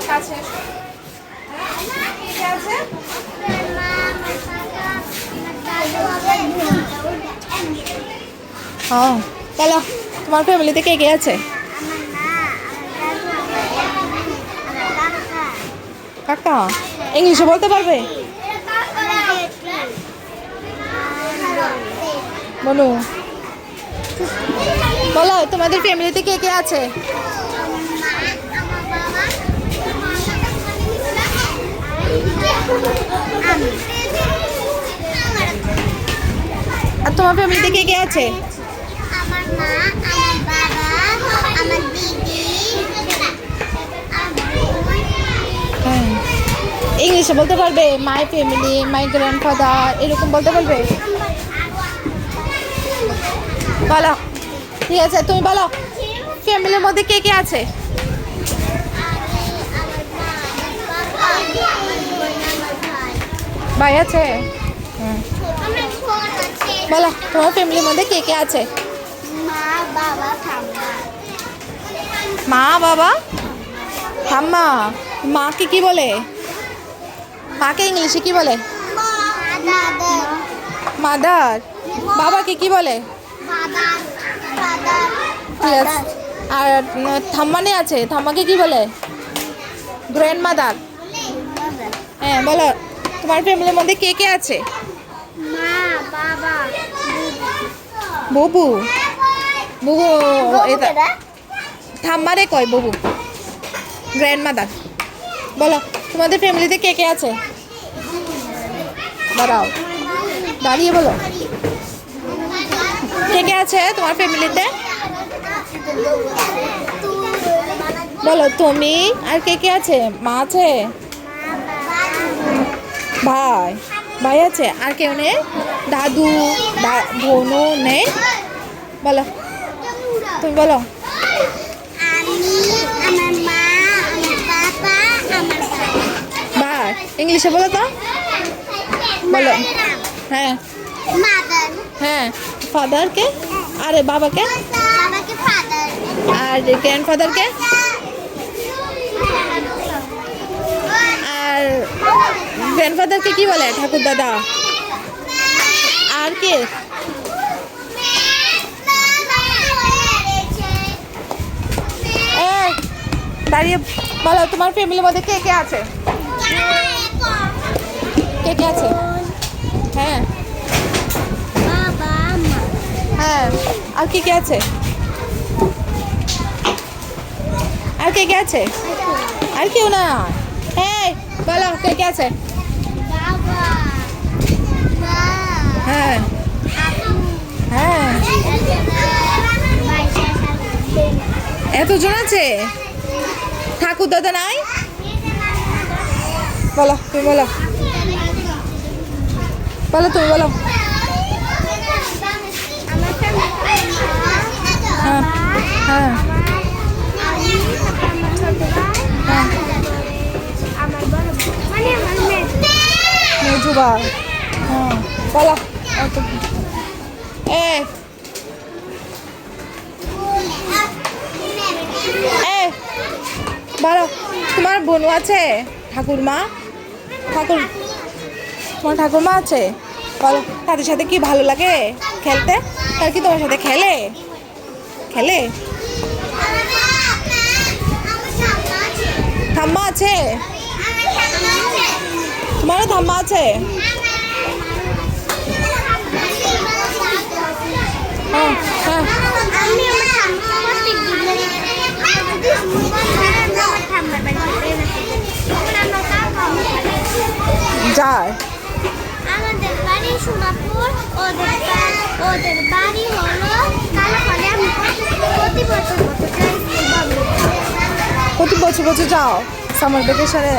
কাছে আছে হ্যাঁ চলো তোমার ফ্যামিলিতে কে কে আছে কাকা ইংলিশে বলতে পারবে বলো বলো তোমাদের ফ্যামিলিতে কে কে আছে আর তোমার ফ্যামিলিতে কে কে আছে আমার মা আমার বাবা আমার দিদি হ্যাঁ ইংলিশে বলতে পারবে মাই ফ্যামিলি মাই গ্র্যান্ডফাদার এরকম বলতে পারবে বলো ঠিক আছে তুমি বলো ফ্যামিলির মধ্যে কে কে আছে ভাই আছে বলো তোমার ফ্যামিলির মধ্যে কে কে আছে মা বাবা ঠাম্মা মা বাবা ঠাম্মা মাকে কি বলে মাকে ইংলিশে কি বলে মাদার বাবাকে কি বলে ঠিক আছে আর ঠাম্মানে আছে ঠাম্মাকে কি বলে গ্র্যান্ড মাদার হ্যাঁ বলো তোমার ফ্যামিলির মধ্যে কে কে আছে মা বাবা বুবু বুবু এটা ঠাম্মারে কয় বুবু গ্র্যান্ড মাদার বলো তোমাদের ফ্যামিলিতে কে কে আছে দাঁড়াও দাঁড়িয়ে বলো কে কে আছে তোমার ফ্যামিলিতে বলো তুমি আর কে কে আছে মা আছে ভাই ভাই আছে আর কেউ নেই দাদু বোনও নেই বলো তুমি বলো আমি আমার মা আমার বাবা আমার ভাই ইংলিশে বলো তো বলো হ্যাঁ মাদার হ্যাঁ ফাদারকে আরে বাবাকে বাবাকে ফাদার আর গ্র্যান্ডফাদারকে আর গ্র্যান্ডফাদারকে কি বলে ঠাকুর দাদা আর কে দাঁড়িয়ে বলো তোমার ফ্যামিলির মধ্যে কে কে আছে কে কে আছে হ্যাঁ বাবা মা হ্যাঁ আর কে কে আছে আর কে কে আছে আর কেউ না হ্যাঁ বলো কে কে আছে বাবা মা হ্যাঁ হ্যাঁ এতজন আছে ঠাকুর দাদা নাই বলো তুমি বলো বলো তুমি বলো হ্যাঁ হ্যাঁ হ্যাঁ মেজু ভাই হ্যাঁ বলো এ বলো তোমার বোনু আছে ঠাকুরমা তোমার ঠাকুরমা আছে বলো তাদের সাথে কি ভালো লাগে খেলতে তার কি তোমার সাথে খেলে খেলে ঠাম্মা আছে তোমারও ঠাম্মা আছে হ্যাঁ হ্যাঁ যায় আমাদের বাড়ি সোনাপুর ওদের বাড়ি হলো কালাপাড়ে আমি প্রতি বছর প্রতি বছর যাও সামার ভ্যাকেশনে